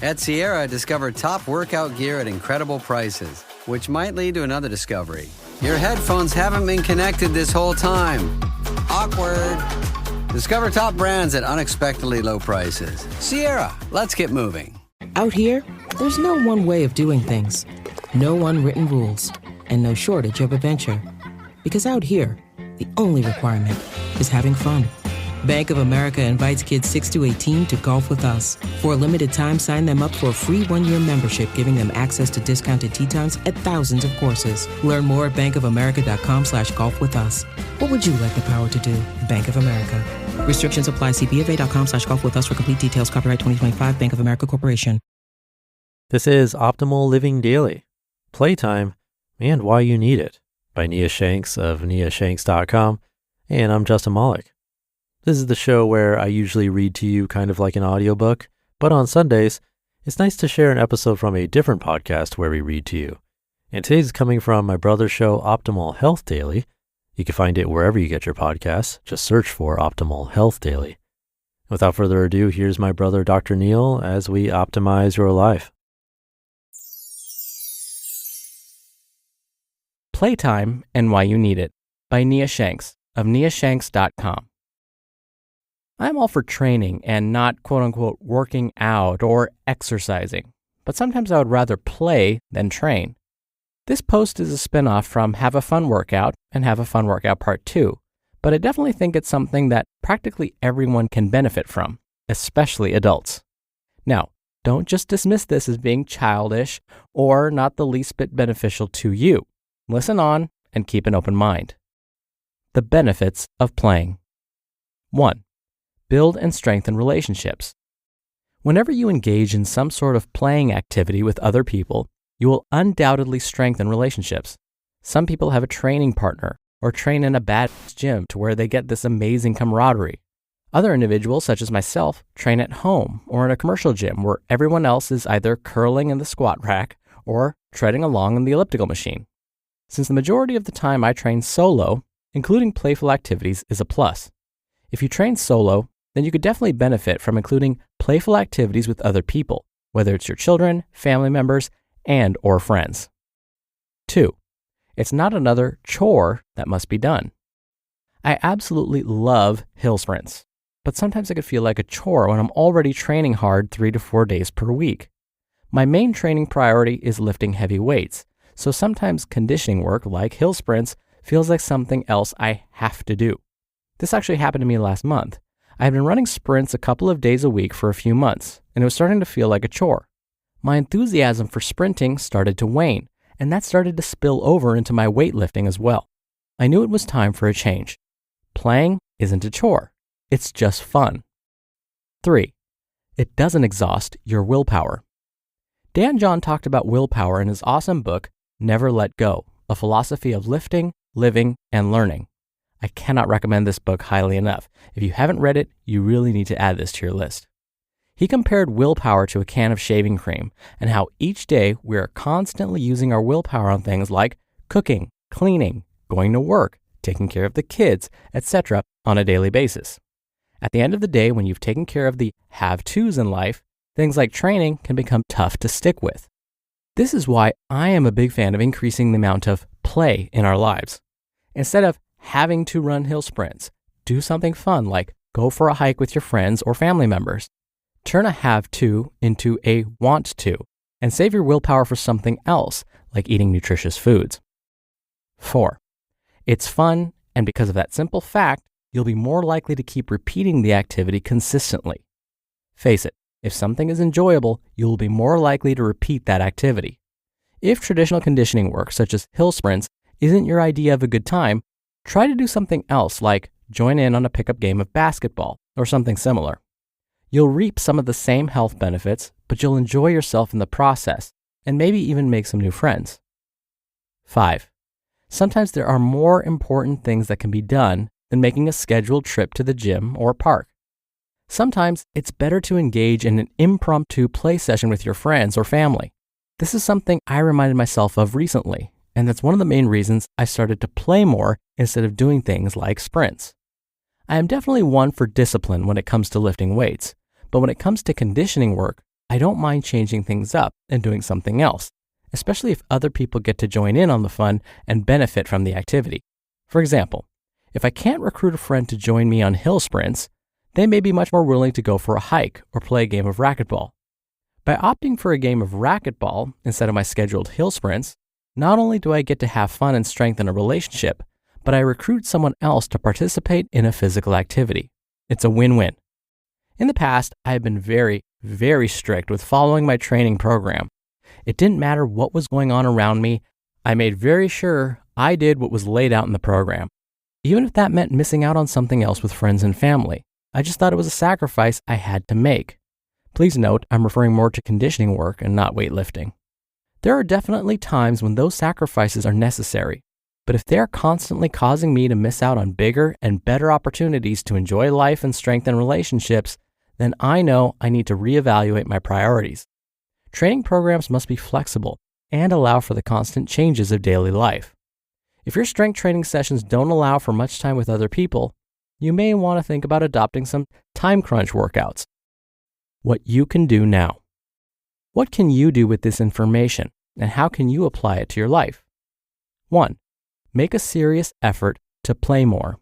At Sierra, discover top workout gear at incredible prices, which might lead to another discovery. Your headphones haven't been connected this whole time. Awkward. Discover top brands at unexpectedly low prices. Sierra, let's get moving. Out here, there's no one way of doing things. No unwritten rules. And no shortage of adventure. Because out here, the only requirement is having fun. Bank of America invites kids 6 to 18 to golf with us. For a limited time, sign them up for a free 1-year membership, giving them access to discounted tee times at thousands of courses. Learn more at bankofamerica.com/golf with us. What would you like the power to do? Bank of America. Restrictions apply. See BofA.com/golf with us for complete details. Copyright 2025 Bank of America Corporation. This is Optimal Living Daily, Playtime, and Why You Need It by Nia Shanks of niashanks.com, and I'm Justin Malik. This is the show where I usually read to you kind of like an audiobook, but on Sundays, it's nice to share an episode from a different podcast where we read to you. And today's coming from my brother's show, Optimal Health Daily. You can find it wherever you get your podcasts. Just search for Optimal Health Daily. Without further ado, here's my brother, Dr. Neil, as we optimize your life. Playtime and Why You Need It by Nia Shanks of niashanks.com. I'm all for training and not quote-unquote working out or exercising, but sometimes I would rather play than train. This post is a spinoff from Have a Fun Workout and Have a Fun Workout Part 2, but I definitely think it's something that practically everyone can benefit from, especially adults. Now, don't just dismiss this as being childish or not the least bit beneficial to you. Listen on and keep an open mind. The benefits of playing. 1. Build and strengthen relationships. Whenever you engage in some sort of playing activity with other people, you will undoubtedly strengthen relationships. Some people have a training partner or train in a bad gym to where they get this amazing camaraderie. Other individuals, such as myself, train at home or in a commercial gym where everyone else is either curling in the squat rack or treading along in the elliptical machine. Since the majority of the time I train solo, including playful activities is a plus. If you train solo, then you could definitely benefit from including playful activities with other people, whether it's your children, family members, and or friends. 2. It's not another chore that must be done. I absolutely love hill sprints, but sometimes it could feel like a chore when I'm already training hard 3 to 4 days per week. My main training priority is lifting heavy weights, so sometimes conditioning work like hill sprints feels like something else I have to do. This actually happened to me last month. I had been running sprints a couple of days a week for a few months, and it was starting to feel like a chore. My enthusiasm for sprinting started to wane, and that started to spill over into my weightlifting as well. I knew it was time for a change. Playing isn't a chore. It's just fun. 3. It doesn't exhaust your willpower. Dan John talked about willpower in his awesome book, Never Let Go, A Philosophy of Lifting, Living, and Learning. I cannot recommend this book highly enough. If you haven't read it, you really need to add this to your list. He compared willpower to a can of shaving cream and how each day we are constantly using our willpower on things like cooking, cleaning, going to work, taking care of the kids, etc. on a daily basis. At the end of the day, when you've taken care of the have-tos in life, things like training can become tough to stick with. This is why I am a big fan of increasing the amount of play in our lives. Instead of having to run hill sprints, do something fun like go for a hike with your friends or family members. Turn a have-to into a want-to and save your willpower for something else like eating nutritious foods. 4. It's fun, and because of that simple fact, you'll be more likely to keep repeating the activity consistently. Face it, if something is enjoyable, you'll be more likely to repeat that activity. If traditional conditioning work, such as hill sprints, isn't your idea of a good time, try to do something else like join in on a pickup game of basketball or something similar. You'll reap some of the same health benefits, but you'll enjoy yourself in the process and maybe even make some new friends. 5. Sometimes there are more important things that can be done than making a scheduled trip to the gym or park. Sometimes it's better to engage in an impromptu play session with your friends or family. This is something I reminded myself of recently, and that's one of the main reasons I started to play more instead of doing things like sprints. I am definitely one for discipline when it comes to lifting weights, but when it comes to conditioning work, I don't mind changing things up and doing something else, especially if other people get to join in on the fun and benefit from the activity. For example, if I can't recruit a friend to join me on hill sprints, they may be much more willing to go for a hike or play a game of racquetball. By opting for a game of racquetball instead of my scheduled hill sprints, not only do I get to have fun and strengthen a relationship, but I recruit someone else to participate in a physical activity. It's a win-win. In the past, I have been very, very strict with following my training program. It didn't matter what was going on around me. I made very sure I did what was laid out in the program. Even if that meant missing out on something else with friends and family, I just thought it was a sacrifice I had to make. Please note, I'm referring more to conditioning work and not weightlifting. There are definitely times when those sacrifices are necessary, but if they're constantly causing me to miss out on bigger and better opportunities to enjoy life and strengthen relationships, then I know I need to reevaluate my priorities. Training programs must be flexible and allow for the constant changes of daily life. If your strength training sessions don't allow for much time with other people, you may want to think about adopting some time crunch workouts. What you can do now. What can you do with this information, and how can you apply it to your life? 1. Make a serious effort to play more.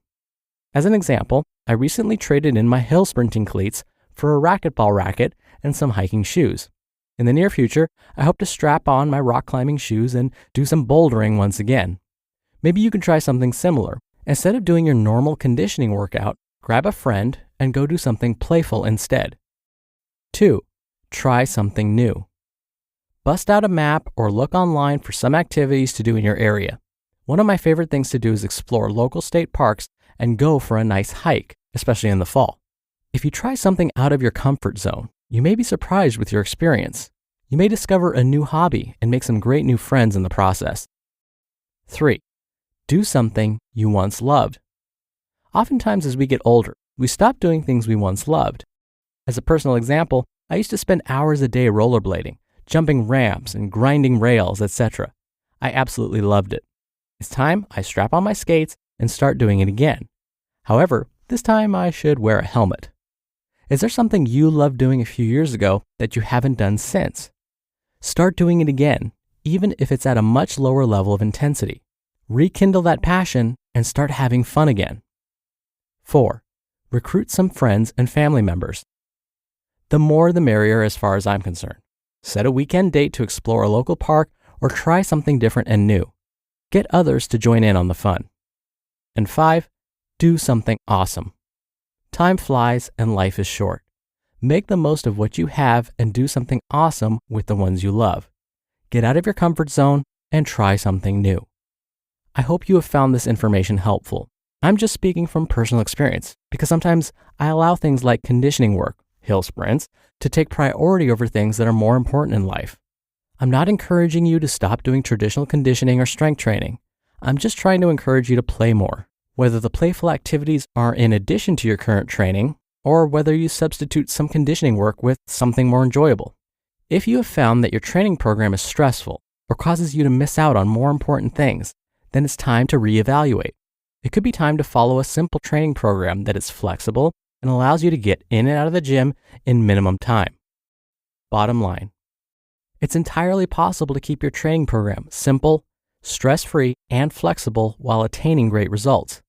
As an example, I recently traded in my hill sprinting cleats for a racquetball racket and some hiking shoes. In the near future, I hope to strap on my rock climbing shoes and do some bouldering once again. Maybe you can try something similar. Instead of doing your normal conditioning workout, grab a friend and go do something playful instead. 2. Try something new. Bust out a map or look online for some activities to do in your area. One of my favorite things to do is explore local state parks and go for a nice hike, especially in the fall. If you try something out of your comfort zone, you may be surprised with your experience. You may discover a new hobby and make some great new friends in the process. 3. Do something you once loved. Oftentimes as we get older, we stop doing things we once loved. As a personal example, I used to spend hours a day rollerblading, jumping ramps and grinding rails, etc. I absolutely loved it. It's time I strap on my skates and start doing it again. However, this time I should wear a helmet. Is there something you loved doing a few years ago that you haven't done since? Start doing it again, even if it's at a much lower level of intensity. Rekindle that passion and start having fun again. 4. Recruit some friends and family members. The more the merrier as far as I'm concerned. Set a weekend date to explore a local park or try something different and new. Get others to join in on the fun. And 5. Do something awesome. Time flies and life is short. Make the most of what you have and do something awesome with the ones you love. Get out of your comfort zone and try something new. I hope you have found this information helpful. I'm just speaking from personal experience because sometimes I allow things like conditioning work, hill sprints, to take priority over things that are more important in life. I'm not encouraging you to stop doing traditional conditioning or strength training. I'm just trying to encourage you to play more, whether the playful activities are in addition to your current training or whether you substitute some conditioning work with something more enjoyable. If you have found that your training program is stressful or causes you to miss out on more important things, then it's time to reevaluate. It could be time to follow a simple training program that is flexible and allows you to get in and out of the gym in minimum time. Bottom line, it's entirely possible to keep your training program simple, stress-free, and flexible while attaining great results.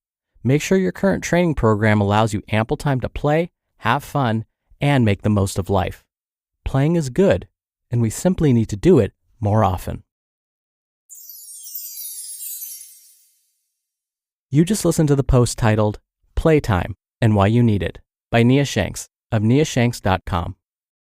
Make sure your current training program allows you ample time to play, have fun, and make the most of life. Playing is good, and we simply need to do it more often. You just listened to the post titled Playtime and Why You Need It by Nia Shanks of niashanks.com.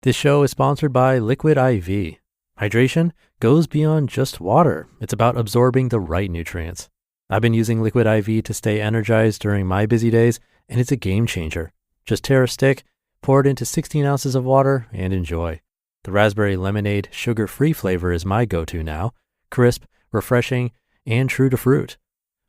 This show is sponsored by Liquid IV. Hydration goes beyond just water. It's about absorbing the right nutrients. I've been using Liquid IV to stay energized during my busy days, and it's a game changer. Just tear a stick, pour it into 16 ounces of water, and enjoy. The raspberry lemonade sugar-free flavor is my go-to now. Crisp, refreshing, and true to fruit.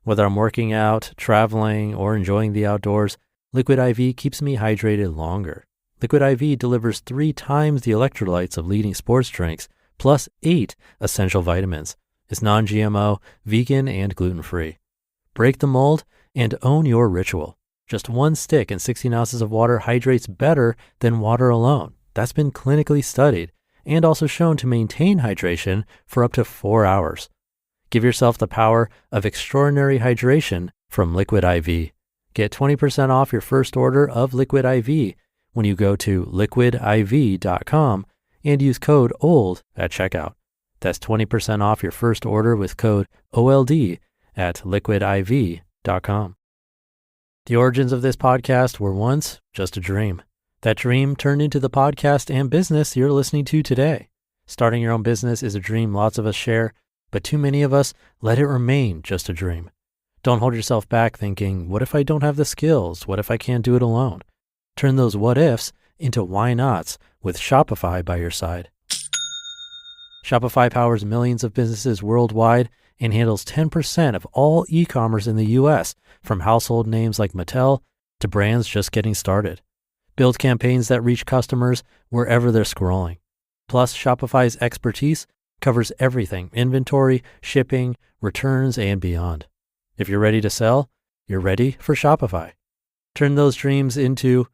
Whether I'm working out, traveling, or enjoying the outdoors, Liquid IV keeps me hydrated longer. Liquid IV delivers 3 times the electrolytes of leading sports drinks, plus 8 essential vitamins. It's non-GMO, vegan, and gluten-free. Break the mold and own your ritual. Just 1 stick and 16 ounces of water hydrates better than water alone. that's been clinically studied and also shown to maintain hydration for up to 4 hours. Give yourself the power of extraordinary hydration from Liquid IV. Get 20% off your first order of Liquid IV when you go to liquidiv.com and use code OLD at checkout. That's 20% off your first order with code OLD at liquidiv.com. The origins of this podcast were once just a dream. That dream turned into the podcast and business you're listening to today. Starting your own business is a dream lots of us share, but too many of us let it remain just a dream. Don't hold yourself back thinking, what if I don't have the skills? What if I can't do it alone? Turn those what ifs into why nots with Shopify by your side. Shopify powers millions of businesses worldwide and handles 10% of all e-commerce in the US, from household names like Mattel to brands just getting started. Build campaigns that reach customers wherever they're scrolling. Plus, Shopify's expertise covers everything: inventory, shipping, returns, and beyond. If you're ready to sell, you're ready for Shopify. Turn those dreams into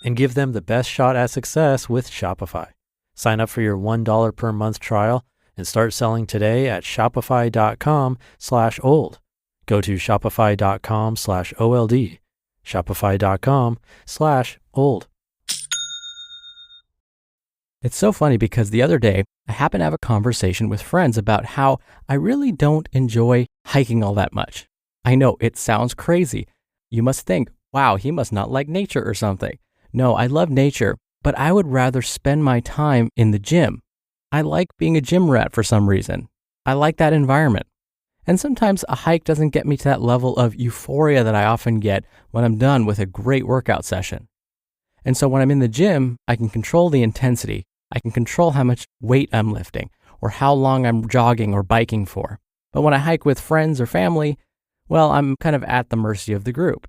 and give them the best shot at success with Shopify. Sign up for your $1 per month trial and start selling today at shopify.com/old. Go to shopify.com/OLD. Shopify.com/old. It's so funny because the other day, I happened to have a conversation with friends about how I really don't enjoy hiking all that much. I know it sounds crazy. You must think, wow, he must not like nature or something. No, I love nature, but I would rather spend my time in the gym. I like being a gym rat for some reason. I like that environment. And sometimes a hike doesn't get me to that level of euphoria that I often get when I'm done with a great workout session. And so when I'm in the gym, I can control the intensity. I can control how much weight I'm lifting or how long I'm jogging or biking for. But when I hike with friends or family, well, I'm kind of at the mercy of the group.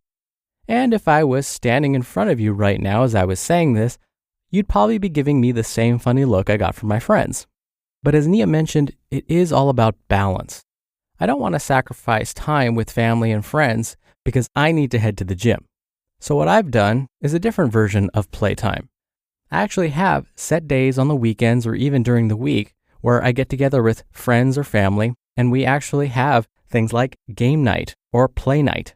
And if I was standing in front of you right now as I was saying this, you'd probably be giving me the same funny look I got from my friends. But as Nia mentioned, it is all about balance. I don't want to sacrifice time with family and friends because I need to head to the gym. So what I've done is a different version of playtime. I actually have set days on the weekends or even during the week where I get together with friends or family, and we actually have things like game night or play night.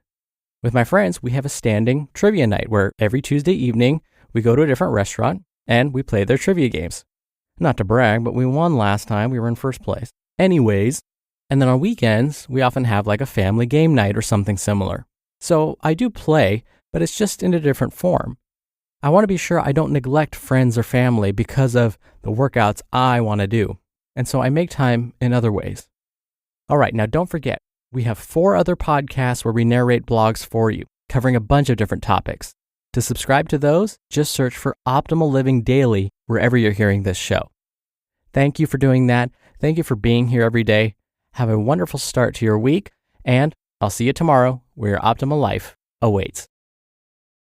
With my friends, we have a standing trivia night where every Tuesday evening we go to a different restaurant and we play their trivia games. Not to brag, but we won last time. We were in first place. Anyways, and then on weekends, we often have like a family game night or something similar. So I do play, but it's just in a different form. I want to be sure I don't neglect friends or family because of the workouts I want to do. And so I make time in other ways. All right, now don't forget, we have 4 other podcasts where we narrate blogs for you, covering a bunch of different topics. To subscribe to those, just search for Optimal Living Daily wherever you're hearing this show. Thank you for doing that. Thank you for being here every day. Have a wonderful start to your week, and I'll see you tomorrow where your optimal life awaits.